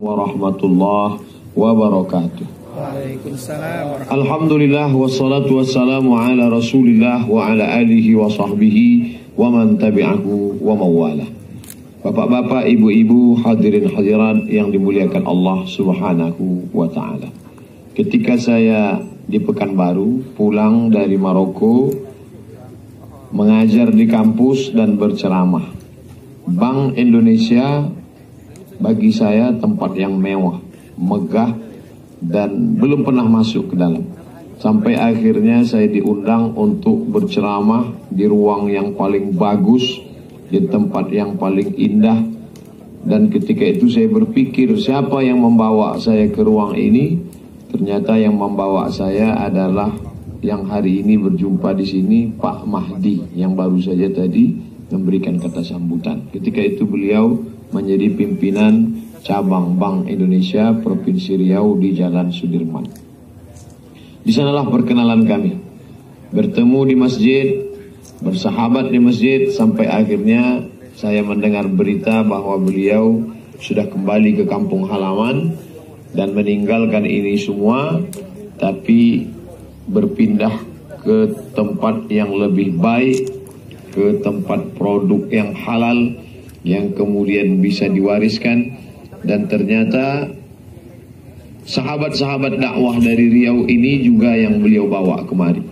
warahmatullahi wabarakatuh. Waalaikumsalam. Alhamdulillah wassalatu wassalamu ala Rasulillah wa ala alihi wa sahbihi wa man tabi'ahu wa mawala. Bapak-bapak, ibu-ibu, hadirin hadirat yang dimuliakan Allah Subhanahu wa taala. Ketika saya di Pekanbaru pulang dari Maroko mengajar di kampus dan berceramah, Bank Indonesia bagi saya tempat yang mewah, megah, dan belum pernah masuk ke dalam. Sampai akhirnya saya diundang untuk berceramah di ruang yang paling bagus, di tempat yang paling indah. Dan ketika itu saya berpikir, siapa yang membawa saya ke ruang ini? Ternyata yang membawa saya adalah yang hari ini berjumpa di sini, Pak Mahdi, yang baru saja tadi memberikan kata sambutan. Ketika itu beliau menjadi pimpinan cabang Bank Indonesia Provinsi Riau di Jalan Sudirman. Di sanalah perkenalan kami. Bertemu di masjid, bersahabat di masjid, sampai akhirnya saya mendengar berita bahwa beliau sudah kembali ke kampung halaman dan meninggalkan ini semua, tapi berpindah ke tempat yang lebih baik, ke tempat produk yang halal, yang kemudian bisa diwariskan. Dan ternyata sahabat-sahabat dakwah dari Riau ini juga yang beliau bawa kemari.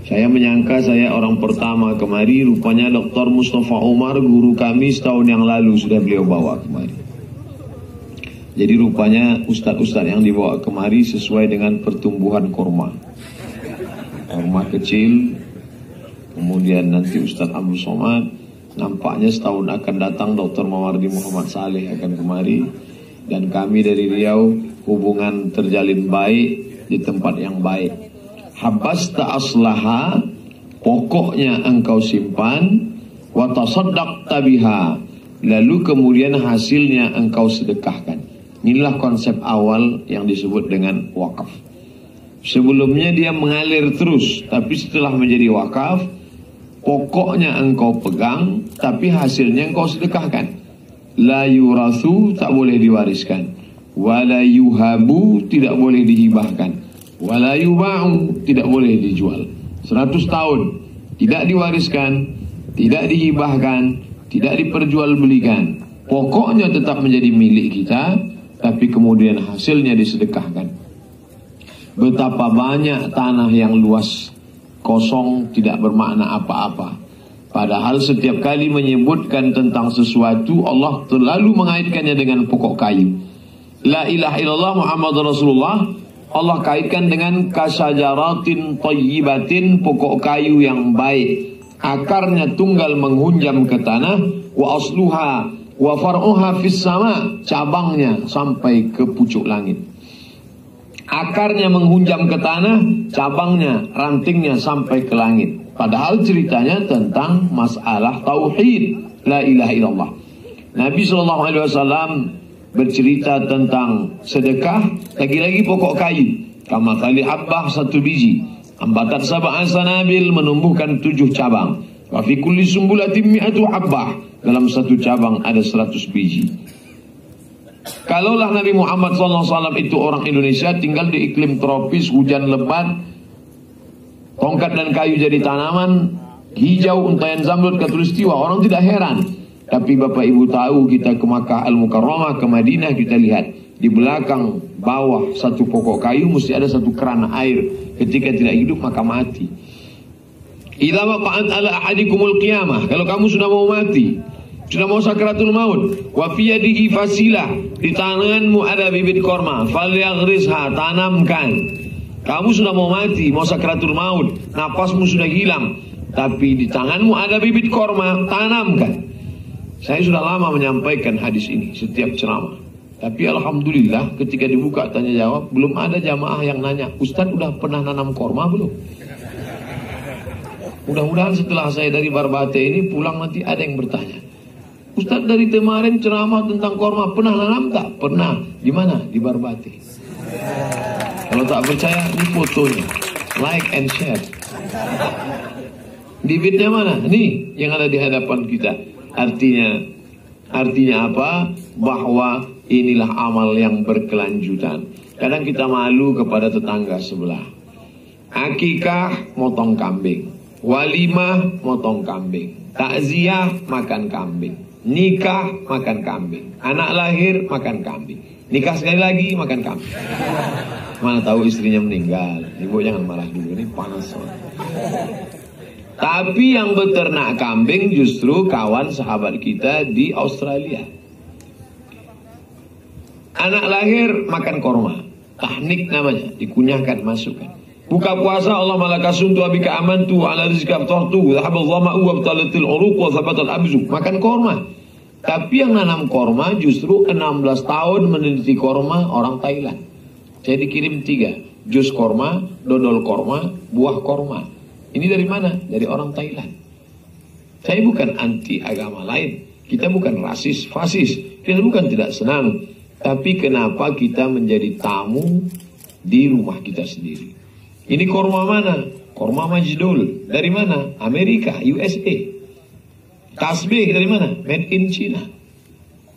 Saya menyangka saya orang pertama kemari, rupanya Dr. Mustafa Umar, guru kami setahun yang lalu sudah beliau bawa kemari. Jadi rupanya ustadz-ustadz yang dibawa kemari sesuai dengan pertumbuhan korma. Korma kecil, kemudian nanti Ustadz Abdul Somad, nampaknya setahun akan datang Dr. Mawardi Muhammad Saleh akan kemari. Dan kami dari Riau hubungan terjalin baik di tempat yang baik. Habasta aslaha, pokoknya engkau simpan, wa tasaddaqta biha, lalu kemudian hasilnya engkau sedekahkan. Inilah konsep awal yang disebut dengan wakaf. Sebelumnya dia mengalir terus, tapi setelah menjadi wakaf, pokoknya engkau pegang, tapi hasilnya engkau sedekahkan. La yurathu, tak boleh diwariskan. Wala yuhabu, tidak boleh dihibahkan. Wala yuba'u, tidak boleh dijual. 100 tahun tidak diwariskan, tidak dihibahkan, tidak diperjualbelikan. Pokoknya tetap menjadi milik kita, tapi kemudian hasilnya disedekahkan. Betapa banyak tanah yang luas kosong, tidak bermakna apa-apa. Padahal setiap kali menyebutkan tentang sesuatu, Allah terlalu mengaitkannya dengan pokok kayu. La ilaha illallah Muhammad Rasulullah, Allah kaitkan dengan kasajaratin tayyibatin, pokok kayu yang baik. Akarnya tunggal menghunjam ke tanah, wa asluha wa far'uha fis sama, cabangnya sampai ke pucuk langit. Akarnya menghunjam ke tanah, cabangnya, rantingnya sampai ke langit. Padahal ceritanya tentang masalah tauhid, la ilaha illallah. Nabi SAW bercerita tentang sedekah, lagi-lagi pokok kayu. Kama kali habbah, 1 biji. Ambatat sab'a sanabil, menumbuhkan 7 cabang. Wa fi kulli sumbulatin mi'atu habbah, dalam 1 cabang ada 100 biji. Kalaulah Nabi Muhammad SAW itu orang Indonesia, tinggal di iklim tropis, hujan lebat, tongkat dan kayu jadi tanaman, hijau, untayan zamrud, katulistiwa, orang tidak heran. Tapi Bapak Ibu tahu, kita ke Makkah Al-Mukarramah, ke Madinah, kita lihat di belakang bawah 1 pokok kayu mesti ada 1 keran air. Ketika tidak hidup maka mati. Idza waqa'at ala ahadikumul qiyamah, kalau kamu sudah mau mati, sudah mau sakratul maut, wa fi yadihi fasilah, di tanganmu ada bibit korma, falyaghrisha, tanamkan. Kamu sudah mau mati, mau sakratul maut, napasmu sudah hilang, tapi di tanganmu ada bibit korma, tanamkan. Saya sudah lama menyampaikan hadis ini setiap ceramah. Tapi alhamdulillah ketika dibuka tanya jawab, belum ada jamaah yang nanya, Ustadz udah pernah nanam korma belum? Mudah-mudahan setelah saya dari Barbate ini pulang nanti ada yang bertanya, Ustadz dari kemarin ceramah tentang korma pernah nanam tak? Pernah. Di mana? Di Barbate. Kalau tak percaya, ini fotonya. Like and share. Bibitnya mana? Nih yang ada di hadapan kita. Artinya apa? Bahwa Inilah amal yang berkelanjutan. Kadang kita malu kepada tetangga sebelah. Akikah motong kambing, walimah motong kambing, takziah makan kambing, nikah makan kambing, anak lahir makan kambing, nikah sekali lagi makan kambing. Mana tahu istrinya meninggal. Ibu jangan marah dulu, ini panas soalnya. Tapi yang beternak kambing justru kawan sahabat kita di Australia. Anak lahir makan korma, tahnik namanya, dikunyahkan, masukkan. Buka puasa, Allah malakasuntu abika amantu ala rizqa aftartu dhahabal dhama'u wa abtalatil uruq wa thabatal abzu. Makan korma. Tapi yang nanam korma justru 16 tahun meneliti korma orang Thailand. Saya dikirim 3, jus korma, dodol korma, buah korma. Ini dari mana? Dari orang Thailand. Saya bukan anti agama lain. Kita bukan rasis, fasis. Kita bukan tidak senang. Tapi kenapa kita menjadi tamu di rumah kita sendiri? Ini korma mana? Korma Majdul. Dari mana? Amerika, USA. Tasbih dari mana? Made in China.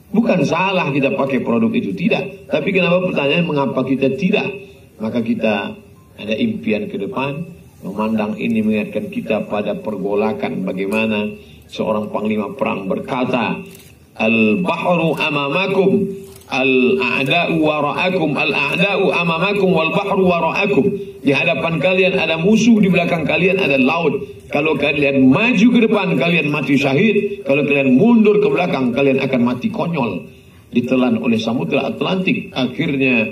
Bukan salah kita pakai produk itu, tidak. Tapi kenapa pertanyaan mengapa kita tidak? Maka kita ada impian ke depan. Memandang ini mengingatkan kita pada pergolakan bagaimana seorang panglima perang berkata, al-bahru amamakum, al-a'da'u wara'akum, al-a'da'u amamakum, wal-bahru wara'akum. Di hadapan kalian ada musuh, di belakang kalian ada laut. Kalau kalian maju ke depan, kalian mati syahid. Kalau kalian mundur ke belakang, kalian akan mati konyol. Ditelan oleh Samudra Atlantik. Akhirnya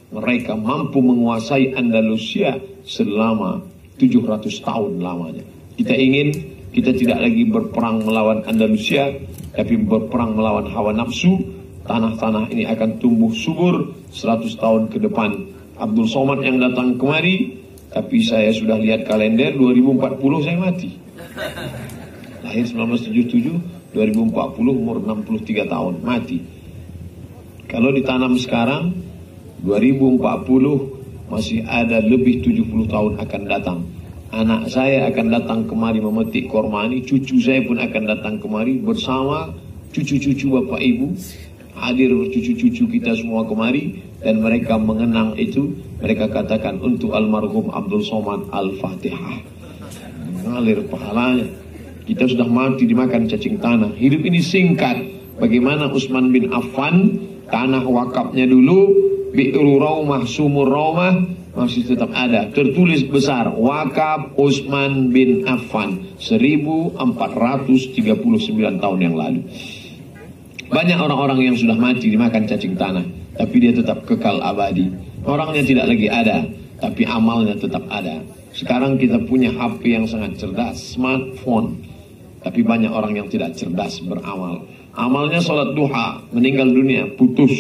mereka mampu menguasai Andalusia selama 700 tahun lamanya. Kita ingin kita tidak lagi berperang melawan Andalusia, tapi berperang melawan hawa nafsu. Tanah-tanah ini akan tumbuh subur 100 tahun ke depan. Abdul Somad yang datang kemari, tapi saya sudah lihat kalender 2040 saya mati. Lahir 1977, 2040 umur 63 tahun, mati. Kalau ditanam sekarang 2040 masih ada lebih 70 tahun akan datang. Anak saya akan datang kemari memetik korma ini. Cucu saya pun akan datang kemari bersama cucu-cucu bapak ibu. Hadir cucu-cucu kita semua kemari. Dan mereka mengenang itu. Mereka katakan untuk almarhum Abdul Somad Al-Fatihah. Mengalir pahalanya. Kita sudah mati dimakan cacing tanah. Hidup ini singkat. Bagaimana Utsman bin Affan, tanah wakafnya dulu, Bi'ru Raumah, Sumur Raumah masih tetap ada. Tertulis besar, wakaf Utsman bin Affan 1439 tahun yang lalu. Banyak orang-orang yang sudah mati dimakan cacing tanah, tapi dia tetap kekal abadi. Orangnya tidak lagi ada, tapi amalnya tetap ada. Sekarang kita punya HP yang sangat cerdas, smartphone. Tapi banyak orang yang tidak cerdas beramal. Amalnya sholat duha, meninggal dunia, putus.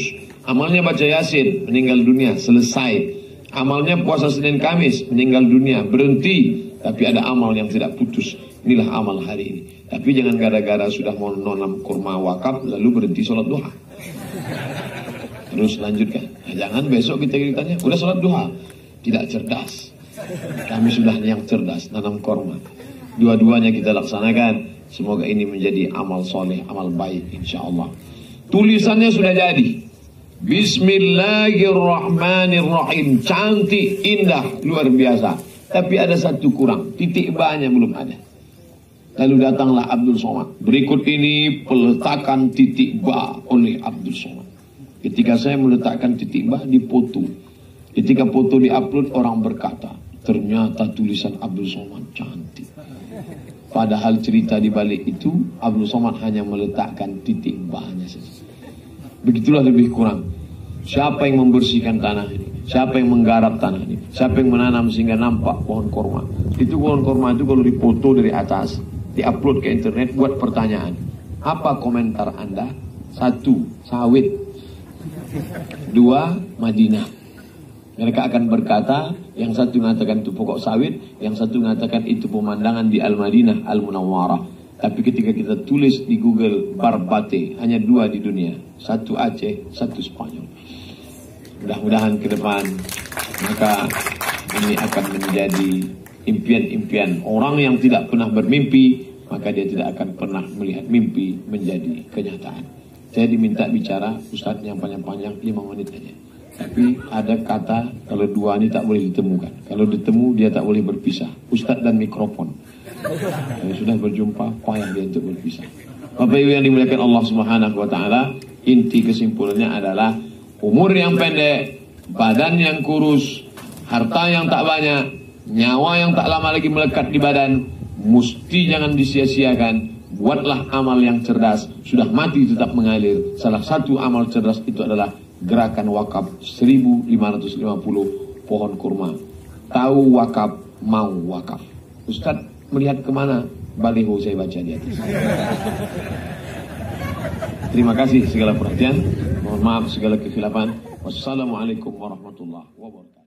Amalnya baca Yasin, meninggal dunia, selesai. Amalnya puasa Senin Kamis, meninggal dunia, berhenti. Tapi ada amal yang tidak putus. Inilah amal hari ini. Tapi jangan gara-gara sudah mau nonam kurma wakaf, lalu berhenti sholat duha. Terus lanjutkan. Nah, jangan besok kita ditanya, udah sholat duha. Tidak cerdas. Kami sudah yang cerdas, nanam kurma. Dua-duanya kita laksanakan. Semoga ini menjadi amal soleh, amal baik, insya Allah. Tulisannya sudah jadi. Bismillahirrahmanirrahim. Cantik, indah, luar biasa. Tapi ada satu kurang, titik ba-nya belum ada. Lalu datanglah Abdul Somad. Berikut ini peletakan titik ba oleh Abdul Somad. Ketika saya meletakkan titik ba, dipoto. Ketika foto diupload, orang berkata, ternyata tulisan Abdul Somad cantik. Padahal cerita di balik itu, Abdul Somad hanya meletakkan titik ba-nya saja. Begitulah lebih kurang. Siapa yang membersihkan tanah ini? Siapa yang menggarap tanah ini? Siapa yang menanam sehingga nampak pohon korma? Itu pohon korma itu kalau dipoto dari atas, diupload ke internet, buat pertanyaan. Apa komentar Anda? 1, sawit. 2, Madinah. Mereka akan berkata, yang satu mengatakan itu pokok sawit, yang satu mengatakan itu pemandangan di Al-Madinah, Al-Munawwarah. Tapi ketika kita tulis di Google Barbate, hanya 2 di dunia. 1 Aceh, 1 Spanyol. Mudah-mudahan ke depan, maka ini akan menjadi impian-impian orang yang tidak pernah bermimpi, maka dia tidak akan pernah melihat mimpi menjadi kenyataan. Saya diminta bicara, Ustadz yang panjang-panjang 5 menit aja. Tapi ada kata kalau dua ini tak boleh ditemukan. Kalau ditemu dia tak boleh berpisah. Ustadz dan mikrofon. Kalau sudah berjumpa, payah dia untuk berpisah. Bapak Ibu yang dimuliakan Allah Subhanahu wa taala, inti kesimpulannya adalah umur yang pendek, badan yang kurus, harta yang tak banyak, nyawa yang tak lama lagi melekat di badan, mesti jangan disia-siakan. Buatlah amal yang cerdas. Sudah mati tetap mengalir. Salah satu amal cerdas itu adalah gerakan wakaf 1550 pohon kurma. Tahu wakaf, mau wakaf. Ustadz melihat kemana? Baliho saya baca di atas. Terima kasih segala perhatian. Mohon maaf segala kekhilafan. Wassalamualaikum warahmatullahi wabarakatuh.